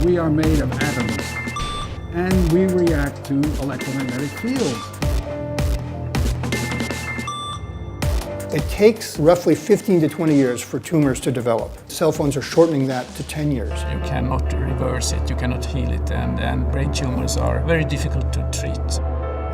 We are made of atoms, and we react to electromagnetic fields. It takes roughly 15 to 20 years for tumors to develop. Cell phones are shortening that to 10 years. You cannot reverse it, you cannot heal it, and brain tumors are very difficult to treat.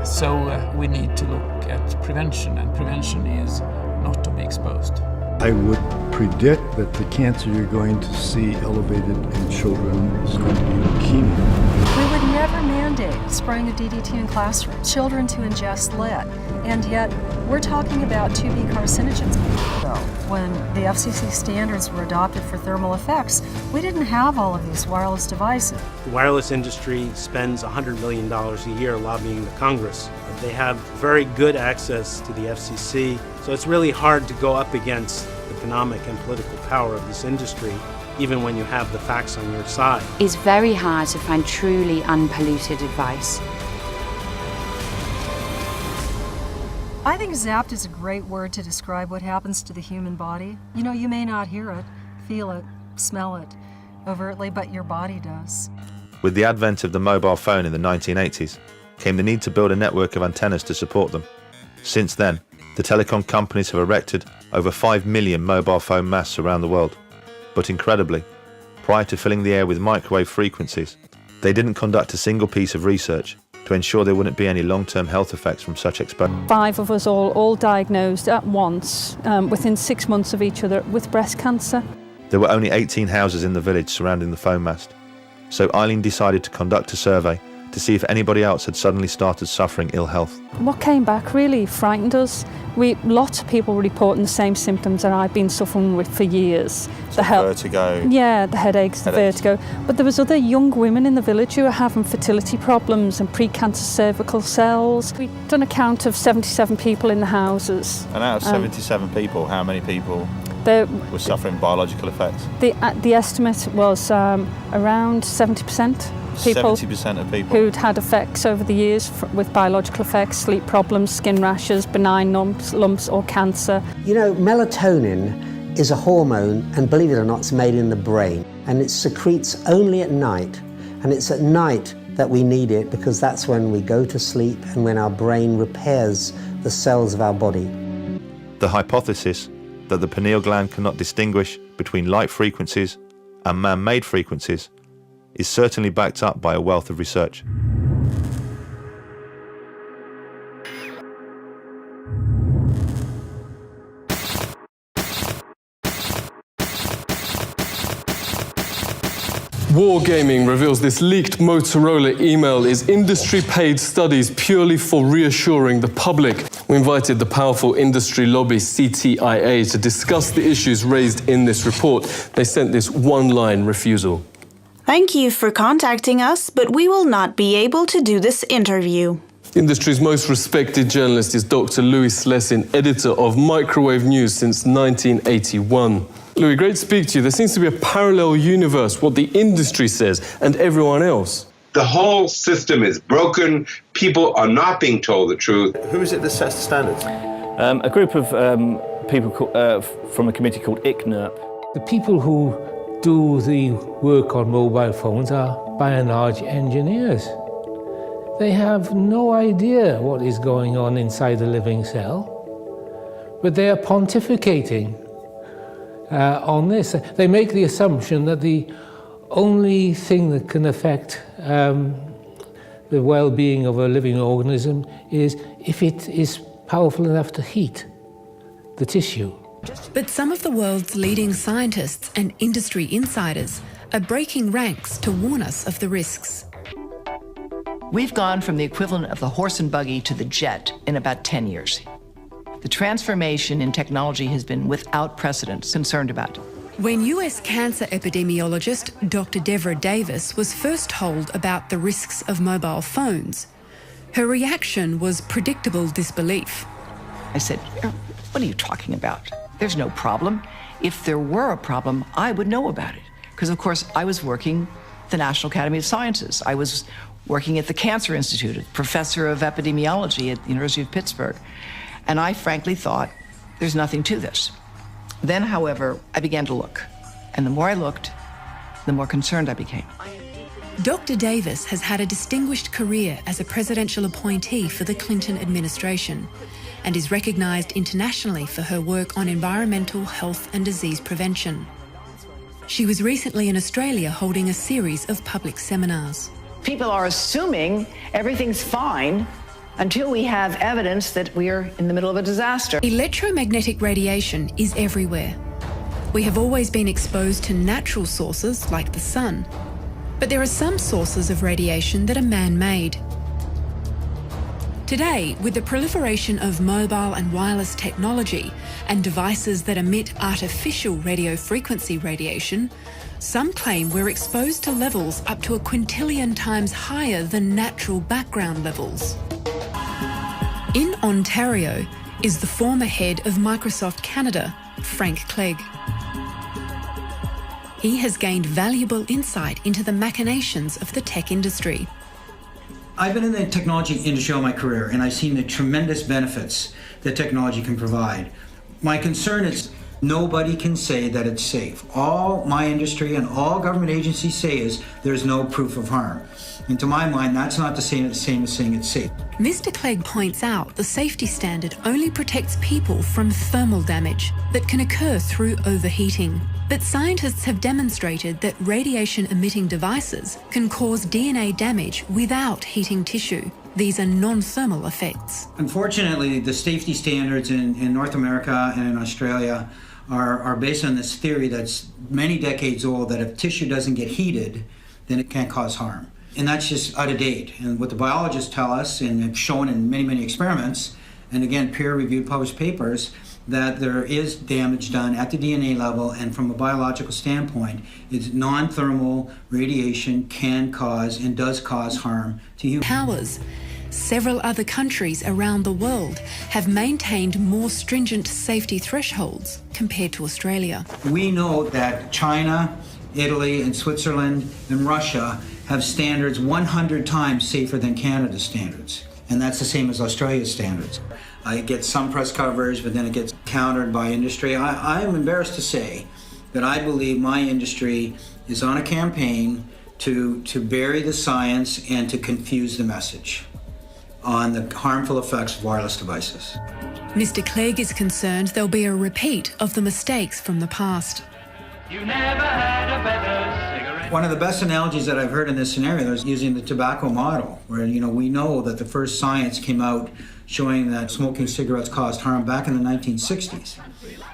So we need to look at prevention, and prevention is not to be exposed. I would predict that the cancer you're going to see elevated in children is going to be leukemia. We would never mandate spraying of DDT in classrooms, children to ingest lead, and yet we're talking about 2B carcinogens. Though, when the FCC standards were adopted for thermal effects, we didn't have all of these wireless devices. The wireless industry spends $100 million a year lobbying the Congress. They have very good access to the FCC, so it's really hard to go up against the economic and political power of this industry, even when you have the facts on your side. It's very hard to find truly unpolluted advice. I think zapped is a great word to describe what happens to the human body. You know, you may not hear it, feel it, smell it overtly, but your body does. With the advent of the mobile phone in the 1980s, came the need to build a network of antennas to support them. Since then, the telecom companies have erected over 5 million mobile phone masts around the world. But incredibly, prior to filling the air with microwave frequencies, they didn't conduct a single piece of research to ensure there wouldn't be any long-term health effects from such exposure. 5 of us all diagnosed at once, within 6 months of each other, with breast cancer. There were only 18 houses in the village surrounding the phone mast, so Eileen decided to conduct a survey to see if anybody else had suddenly started suffering ill health. What came back really frightened us. Lots of people were reporting the same symptoms that I've been suffering with for years. So vertigo? Yeah, the headaches, the vertigo. But there was other young women in the village who were having fertility problems and pre-cancer cervical cells. We'd done a count of 77 people in the houses. And out of 77 people, how many people were suffering biological effects? The estimate was around 70%. People 70% of people who'd had effects over the years with biological effects, sleep problems, skin rashes, benign lumps or cancer. You know, melatonin is a hormone, and believe it or not, it's made in the brain, and it secretes only at night, and it's at night that we need it because that's when we go to sleep and when our brain repairs the cells of our body. The hypothesis that the pineal gland cannot distinguish between light frequencies and man-made frequencies is certainly backed up by a wealth of research. Wargaming reveals this leaked Motorola email is industry-paid studies purely for reassuring the public. We invited the powerful industry lobby CTIA to discuss the issues raised in this report. They sent this one-line refusal. Thank you for contacting us, but we will not be able to do this interview. The industry's most respected journalist is Dr. Louis Slessin, editor of Microwave News since 1981. Louis, great to speak to you. There seems to be a parallel universe, what the industry says and everyone else. The whole system is broken. People are not being told the truth. Who is it that sets the standards? A group of people from a committee called ICNIRP. The people who do the work on mobile phones are, by and large, engineers. They have no idea what is going on inside the living cell, but they are pontificating on this. They make the assumption that the only thing that can affect the well-being of a living organism is if it is powerful enough to heat the tissue. But some of the world's leading scientists and industry insiders are breaking ranks to warn us of the risks. We've gone from the equivalent of the horse and buggy to the jet in about 10 years. The transformation in technology has been without precedent, concerned about. When US cancer epidemiologist Dr. Deborah Davis was first told about the risks of mobile phones, her reaction was predictable disbelief. I said, "What are you talking about? There's no problem. If there were a problem, I would know about it." Because, of course, I was working at the National Academy of Sciences. I was working at the Cancer Institute, a professor of epidemiology at the University of Pittsburgh. And I frankly thought, there's nothing to this. Then, however, I began to look. And the more I looked, the more concerned I became. Dr. Davis has had a distinguished career as a presidential appointee for the Clinton administration and is recognised internationally for her work on environmental, health and disease prevention. She was recently in Australia holding a series of public seminars. People are assuming everything's fine until we have evidence that we're in the middle of a disaster. Electromagnetic radiation is everywhere. We have always been exposed to natural sources like the sun, but there are some sources of radiation that are man-made. Today, with the proliferation of mobile and wireless technology and devices that emit artificial radio frequency radiation, some claim we're exposed to levels up to 1 quintillion times higher than natural background levels. In Ontario is the former head of Microsoft Canada, Frank Clegg. He has gained valuable insight into the machinations of the tech industry. I've been in the technology industry all my career, and I've seen the tremendous benefits that technology can provide. My concern is nobody can say that it's safe. All my industry and all government agencies say is there's no proof of harm. And to my mind, that's not the same as saying it's safe. Mr. Clegg points out the safety standard only protects people from thermal damage that can occur through overheating. But scientists have demonstrated that radiation-emitting devices can cause DNA damage without heating tissue. These are non-thermal effects. Unfortunately, the safety standards in North America and in Australia are based on this theory that's many decades old, that if tissue doesn't get heated, then it can't cause harm. And that's just out of date. And what the biologists tell us, and have shown in many, many experiments, and again, peer-reviewed published papers, that there is damage done at the DNA level, and from a biological standpoint, it's non-thermal radiation can cause and does cause harm to humans. Powers. Several other countries around the world have maintained more stringent safety thresholds compared to Australia. We know that China, Italy, and Switzerland and Russia have standards 100 times safer than Canada's standards. And that's the same as Australia's standards. It gets some press coverage, but then it gets countered by industry. I am embarrassed to say that I believe my industry is on a campaign to bury the science and to confuse the message on the harmful effects of wireless devices. Mr. Clegg is concerned there'll be a repeat of the mistakes from the past. You never had a better cigarette. One of the best analogies that I've heard in this scenario is using the tobacco model, where we know that the first science came out showing that smoking cigarettes caused harm back in the 1960s.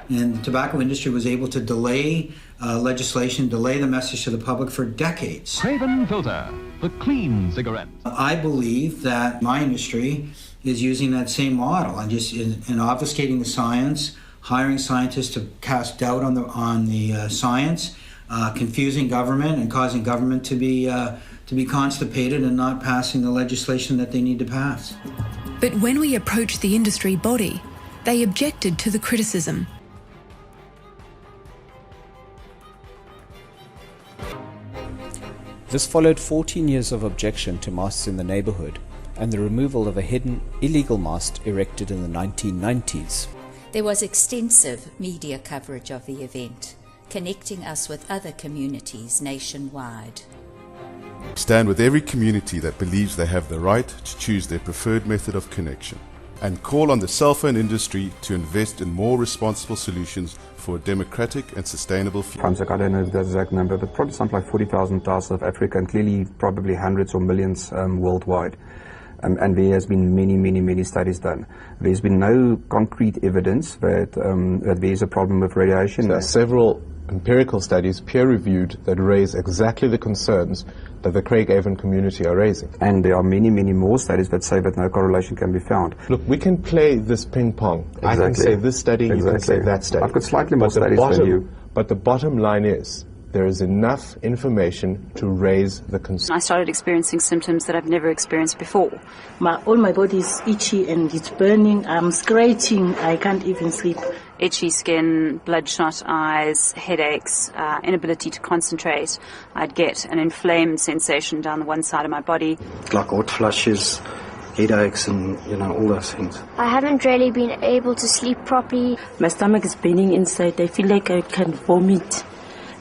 And the tobacco industry was able to delay legislation, delay the message to the public for decades. Craven Filter, the clean cigarette. I believe that my industry is using that same model and just in obfuscating the science, hiring scientists to cast doubt on the science, confusing government and causing government to be constipated and not passing the legislation that they need to pass. But when we approached the industry body, they objected to the criticism. This followed 14 years of objection to masts in the neighbourhood and the removal of a hidden, illegal mast erected in the 1990s. There was extensive media coverage of the event, connecting us with other communities nationwide. Stand with every community that believes they have the right to choose their preferred method of connection, and call on the cell phone industry to invest in more responsible solutions for a democratic and sustainable future. I don't know the exact number, but probably something like 40,000 in South Africa, and clearly probably hundreds or millions worldwide. And there has been many studies done. There's been no concrete evidence that there's a problem with radiation. There are several empirical studies, peer-reviewed, that raise exactly the concerns that the Craigavon community are raising. And there are many more studies that say that no correlation can be found. Look, we can play this ping-pong. Exactly. I can say this study, you can say that study. I've got slightly more studies than you. But the bottom line is, there is enough information to raise the concern. I started experiencing symptoms that I've never experienced before. All my body is itchy and it's burning. I'm scratching. I can't even sleep. Itchy skin, bloodshot eyes, headaches, inability to concentrate. I'd get an inflamed sensation down the one side of my body. Like hot flushes, headaches and, all those things. I haven't really been able to sleep properly. My stomach is burning inside. I feel like I can vomit.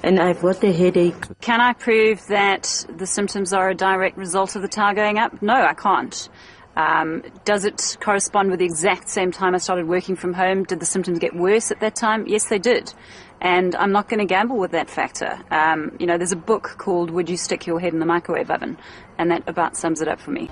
and I've got a headache. Can I prove that the symptoms are a direct result of the tau going up? No, I can't. Does it correspond with the exact same time I started working from home? Did the symptoms get worse at that time? Yes, they did. And I'm not going to gamble with that factor. There's a book called Would You Stick Your Head in the Microwave Oven? And that about sums it up for me.